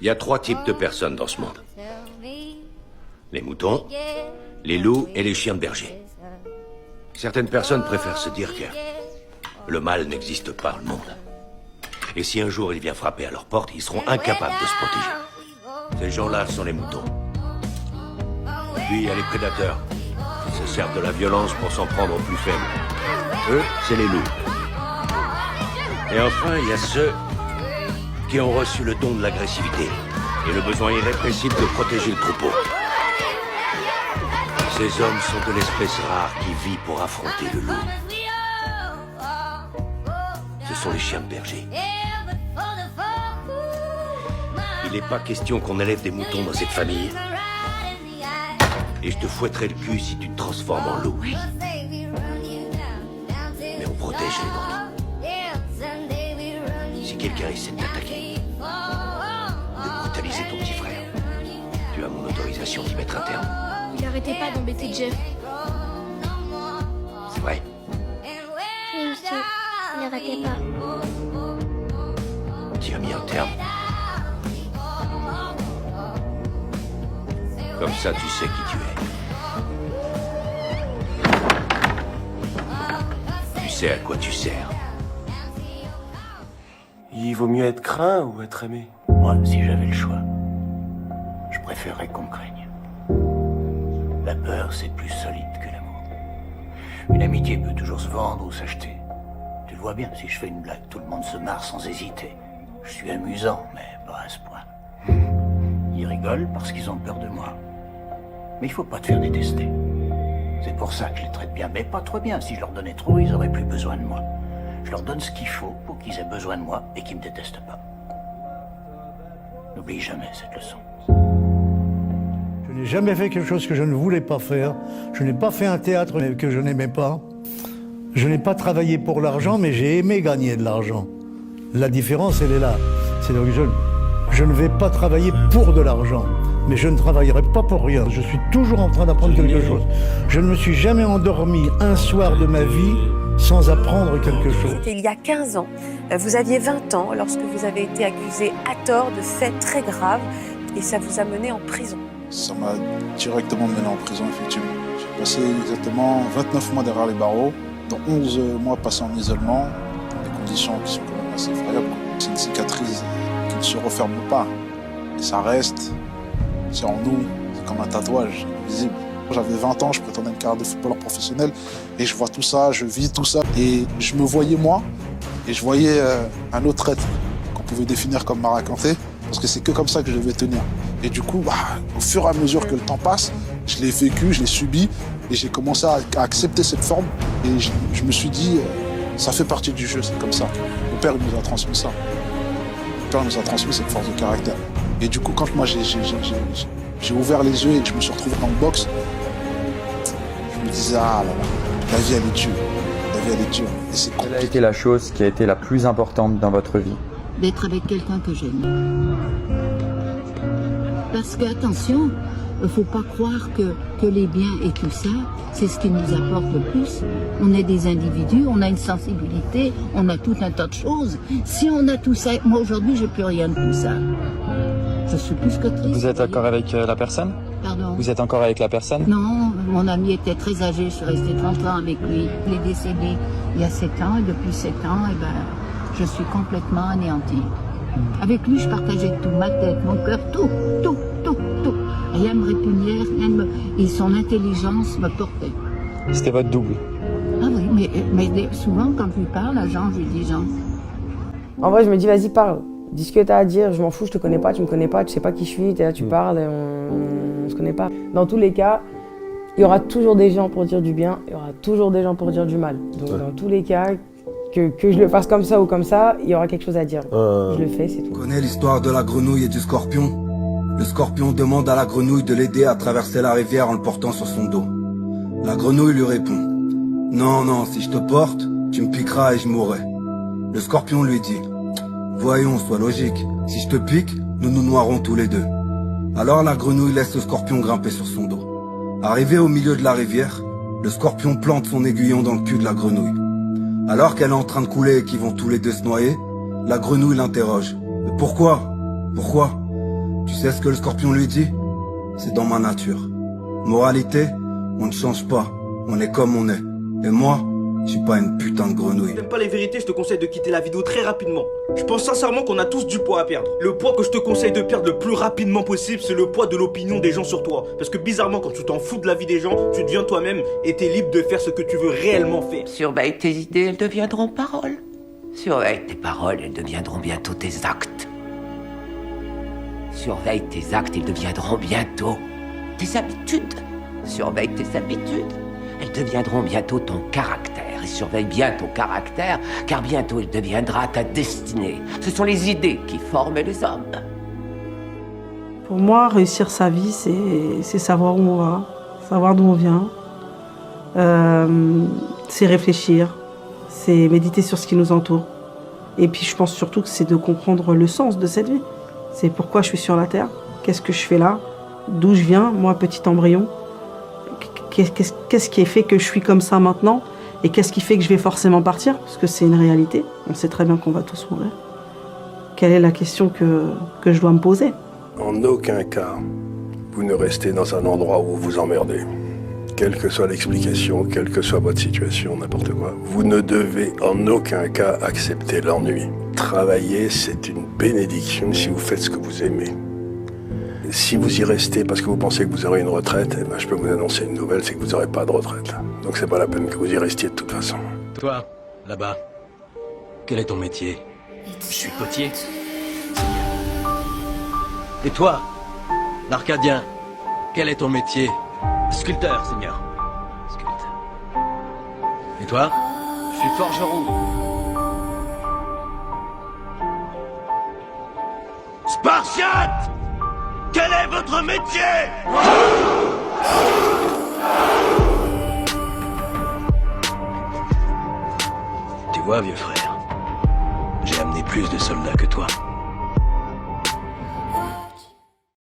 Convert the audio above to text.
Il y a 3 types de personnes dans ce monde. Les moutons, les loups et les chiens de berger. Certaines personnes préfèrent se dire que le mal n'existe pas dans le monde. Et si un jour il vient frapper à leur porte, ils seront incapables de se protéger. Ces gens-là sont les moutons. Puis il y a les prédateurs, qui se servent de la violence pour s'en prendre aux plus faibles. Eux, c'est les loups. Et enfin, il y a ceux qui ont reçu le don de l'agressivité et le besoin irrépressible de protéger le troupeau. Ces hommes sont de l'espèce rare qui vit pour affronter le loup. Ce sont les chiens de berger. Il n'est pas question qu'on élève des moutons dans cette famille. Et je te fouetterai le cul si tu te transformes en loup. Mais on protège les nôtres. Si quelqu'un essaie de t'attaquer, de brutaliser ton petit frère, tu as mon autorisation d'y mettre un terme. Il arrêtait pas d'embêter Jeff. C'est vrai? Oui, monsieur. Il arrêtait pas. Tu as mis un terme. Comme ça, tu sais qui tu es. Tu sais à quoi tu sers. Il vaut mieux être craint ou être aimé? Moi, si j'avais le choix, je préférerais qu'on me craigne. La peur, c'est plus solide que l'amour. Une amitié peut toujours se vendre ou s'acheter. Tu le vois bien, si je fais une blague, tout le monde se marre sans hésiter. Je suis amusant, mais pas à ce point. Ils rigolent parce qu'ils ont peur de moi. Mais il faut pas te faire détester. C'est pour ça que je les traite bien, mais pas trop bien. Si je leur donnais trop, ils auraient plus besoin de moi. Je leur donne ce qu'il faut pour qu'ils aient besoin de moi et qu'ils me détestent pas. N'oublie jamais cette leçon. Je n'ai jamais fait quelque chose que je ne voulais pas faire. Je n'ai pas fait un théâtre que je n'aimais pas. Je n'ai pas travaillé pour l'argent, mais j'ai aimé gagner de l'argent. La différence, elle est là. C'est que je ne vais pas travailler pour de l'argent, mais je ne travaillerai pas pour rien. Je suis toujours en train d'apprendre quelque chose. Je ne me suis jamais endormi un soir de ma vie sans apprendre quelque chose. C'était il y a 15 ans. Vous aviez 20 ans lorsque vous avez été accusé à tort de faits très graves et ça vous a mené en prison. Ça m'a directement mené en prison, effectivement. J'ai passé exactement 29 mois derrière les barreaux, dont 11 mois passés en isolement, dans des conditions qui sont quand même assez effroyables. C'est une cicatrice qui ne se referme pas. Et ça reste, c'est en nous, c'est comme un tatouage invisible. J'avais 20 ans, je prétendais une carrière de footballeur professionnel et je vois tout ça, je vis tout ça. Et je me voyais moi et je voyais un autre être qu'on pouvait définir comme Mara Kanté parce que c'est que comme ça que je devais tenir. Et du coup, au fur et à mesure que le temps passe, je l'ai vécu, je l'ai subi et j'ai commencé à accepter cette forme. Et je me suis dit, ça fait partie du jeu, c'est comme ça. Mon père il nous a transmis ça. Mon père nous a transmis cette force de caractère. Et du coup, quand moi j'ai ouvert les yeux et que je me suis retrouvé dans le box, je me disais, ah là là, la vie elle est dure. La vie elle est dure. Et c'est compliqué. Quelle a été la chose qui a été la plus importante dans votre vie? D'être avec quelqu'un que j'aime. Parce que, attention, il ne faut pas croire que les biens et tout ça, c'est ce qui nous apporte le plus. On est des individus, on a une sensibilité, on a tout un tas de choses. Si on a tout ça, moi aujourd'hui, j'ai plus rien de tout ça. Je suis plus que triste. Vous êtes encore avec la personne? Pardon? Vous êtes encore avec la personne? Non, mon ami était très âgé, je suis restée 30 ans avec lui. Il est décédé il y a 7 ans, et depuis 7 ans, je suis complètement anéantie. Avec lui, je partageais tout, ma tête, mon cœur, tout. Rien me répugnait, et son intelligence me portait. C'était votre double? Ah oui, mais souvent, quand je lui parle à Jean, je lui dis Jean. En vrai, je me dis, vas-y, parle. Dis ce que t'as à dire, je m'en fous, je te connais pas, tu me connais pas, tu sais pas qui je suis, t'es là, tu parles, et on se connaît pas. Dans tous les cas, il y aura toujours des gens pour dire du bien, il y aura toujours des gens pour dire du mal. Donc dans tous les cas, que je le fasse comme ça ou comme ça, il y aura quelque chose à dire. Je le fais, c'est tout. Tu connais l'histoire de la grenouille et du scorpion? Le scorpion demande à la grenouille de l'aider à traverser la rivière en le portant sur son dos. La grenouille lui répond: non, si je te porte, tu me piqueras et je mourrai. Le scorpion lui dit: voyons, sois logique, si je te pique, nous nous noierons tous les deux. Alors la grenouille laisse le scorpion grimper sur son dos. Arrivé au milieu de la rivière, le scorpion plante son aiguillon dans le cul de la grenouille. Alors qu'elle est en train de couler et qu'ils vont tous les deux se noyer, la grenouille l'interroge: mais pourquoi? Tu sais ce que le scorpion lui dit? C'est dans ma nature. Moralité, on ne change pas. On est comme on est. Et moi, je suis pas une putain de grenouille. Si t'aimes pas les vérités, je te conseille de quitter la vidéo très rapidement. Je pense sincèrement qu'on a tous du poids à perdre. Le poids que je te conseille de perdre le plus rapidement possible, c'est le poids de l'opinion des gens sur toi. Parce que bizarrement, quand tu t'en fous de la vie des gens, tu deviens toi-même et t'es libre de faire ce que tu veux réellement faire. Surveille tes idées, elles deviendront paroles. Surveille tes paroles, elles deviendront bientôt tes actes. Surveille tes actes, ils deviendront bientôt tes habitudes. Surveille tes habitudes, elles deviendront bientôt ton caractère. Et surveille bien ton caractère, car bientôt il deviendra ta destinée. Ce sont les idées qui forment les hommes. Pour moi, réussir sa vie, c'est savoir où on va, savoir d'où on vient. C'est réfléchir, c'est méditer sur ce qui nous entoure. Et puis je pense surtout que c'est de comprendre le sens de cette vie. C'est pourquoi je suis sur la Terre, qu'est-ce que je fais là, d'où je viens, moi petit embryon. Qu'est-ce qui fait que je suis comme ça maintenant et qu'est-ce qui fait que je vais forcément partir, parce que c'est une réalité, on sait très bien qu'on va tous mourir. Quelle est la question que je dois me poser? En aucun cas, vous ne restez dans un endroit où vous vous emmerdez. Quelle que soit l'explication, quelle que soit votre situation, n'importe quoi, vous ne devez en aucun cas accepter l'ennui. Travailler, c'est une bénédiction si vous faites ce que vous aimez. Si vous y restez parce que vous pensez que vous aurez une retraite, eh ben, je peux vous annoncer une nouvelle, c'est que vous n'aurez pas de retraite. Donc c'est pas la peine que vous y restiez de toute façon. Toi, là-bas, quel est ton métier? Je suis potier. Et toi, l'Arcadien, quel est ton métier? Sculpteur, Seigneur. Sculpteur. Et toi? Je suis forgeron. Spartiate! Quel est votre métier? Tu vois, vieux frère, j'ai amené plus de soldats que toi.